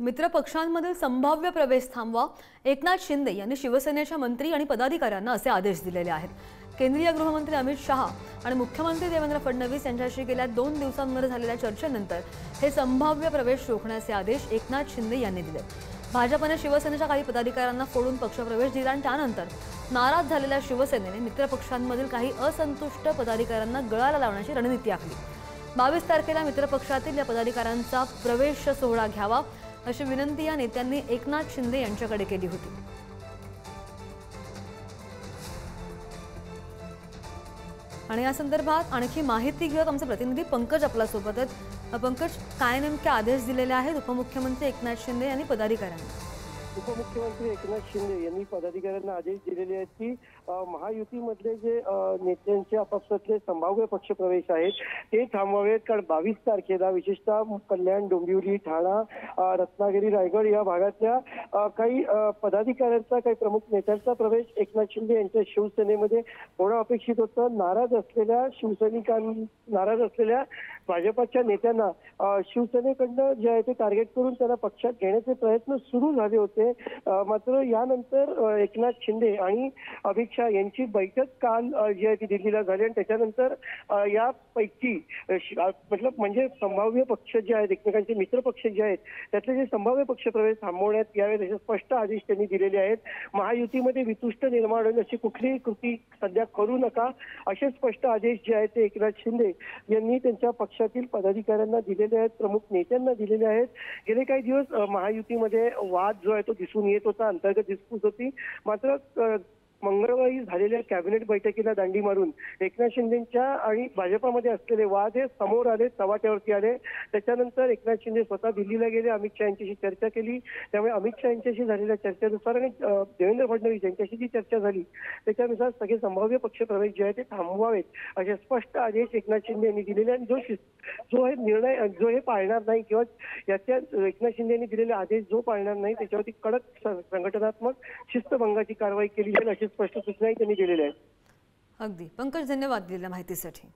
मित्र पक्षांमधील संभाव्य प्रवेश थांबवा। एकनाथ शिंदे यांनी शिवसेनेच्या मंत्री आणि पदाधिकाऱ्यांना असे आदेश दिलेले आहेत। केंद्रीय गृहमंत्री अमित शहा आणि मुख्यमंत्री देवेंद्र फडणवीस यांच्याशी गेल्या 2 दिवसांमध्ये झालेल्या चर्चेनंतर हे संभाव्य प्रवेश रोखण्याचे आदेश एकनाथ शिंदे यांनी दिले। भाजपने शिवसेनेच्या काही पदाधिकाऱ्यांना फोडून पक्षप्रवेश दिला आणि त्यानंतर नाराज झालेल्या शिवसेनेने मित्रपक्षांमधील काही असंतुष्ट पदाधिकाऱ्यांना गळाला लावण्याची रणनीती आखली। 22 तारखेला मित्रपक्षातील या पदाधिकाऱ्यांचा प्रवेश सोहळा घ्यावा अशी विनंती या नेत्यांनी एकनाथ शिंदे यांच्याकडे केली होती। आणि या संदर्भात आणखी माहिती घेऊयात आमचे प्रतिनिधी पंकज आपल्या सोबत आहेत। पंकज, काय नेमके आदेश दिलेले आहेत उपमुख्यमंत्री एकनाथ शिंदे यांनी पदाधिकाऱ्यांना? उपमुख्यमंत्री एकनाथ शिंदे यांनी पदाधिकाऱ्यांना आदेश दिलेले आहेत की महायुतीमधले जे नेत्यांचे आपापसातले संभाव्य पक्षप्रवेश आहेत ते थांबवावेत। कारण 22 तारखेला विशेषतः कल्याण, डोंबिवली, ठाणा, रत्नागिरी, रायगड या भागातल्या काही पदाधिकाऱ्यांचा, काही प्रमुख नेत्यांचा प्रवेश एकनाथ शिंदे यांच्या शिवसेनेमध्ये होणं अपेक्षित होतं। नाराज असलेल्या भाजपच्या नेत्यांना शिवसेनेकडनं जे आहे ते टार्गेट करून त्यांना पक्षात घेण्याचे प्रयत्न सुरू झाले होते। मात्र यानंतर एकनाथ शिंदे आणि अमित शहा यांची बैठक काल जी आहे ती दिल्लीला झाली आणि त्याच्यानंतर यापैकी म्हणजे संभाव्य पक्ष जे आहेत, एकमेकांचे मित्र पक्ष जे आहेत त्यातले जे संभाव्य पक्ष प्रवेश थांबवण्यात यावे असे स्पष्ट आदेश त्यांनी दिलेले आहेत। महायुतीमध्ये वितुष्ट निर्माण होईल अशी कुठलीही कृती सध्या करू नका असे स्पष्ट आदेश जे आहेत ते एकनाथ शिंदे यांनी त्यांच्या पक्षातील पदाधिकाऱ्यांना दिलेले आहेत, प्रमुख नेत्यांना दिलेले आहेत। गेले काही दिवस महायुतीमध्ये वाद जो आहे तो दिसून येत होता, अंतर्गत डिस्प्यूट होती। मात्र मंगळवारी झालेल्या कॅबिनेट बैठकीला दांडी मारून एकनाथ शिंदेच्या आणि भाजपमध्ये असलेले वाद हे समोर आले, चव्हाट्यावरती आले। त्याच्यानंतर एकनाथ शिंदे स्वतः दिल्लीला गेले, अमित शहा यांच्याशी चर्चा केली। त्यामुळे अमित शहा यांच्याशी झालेल्या चर्चेनुसार आणि देवेंद्र फडणवीस यांच्याशी जी चर्चा झाली त्याच्यानुसार सगळे संभाव्य पक्षप्रवेश जे आहे ते थांबवावेत असे स्पष्ट आदेश एकनाथ शिंदे यांनी दिलेले आणि जो हे निर्णय जो हे पाळणार नाही किंवा याच्या एकनाथ शिंदे यांनी दिलेले आदेश जो पाळणार नाही त्याच्यावरती कडक संघटनात्मक शिस्तभंगाची कारवाई केली जाईल अशी स्पष्ट सूचनाही त्यांनी दिलेल्या आहेत। अगदी पंकज, धन्यवाद दिलेल्या माहितीसाठी।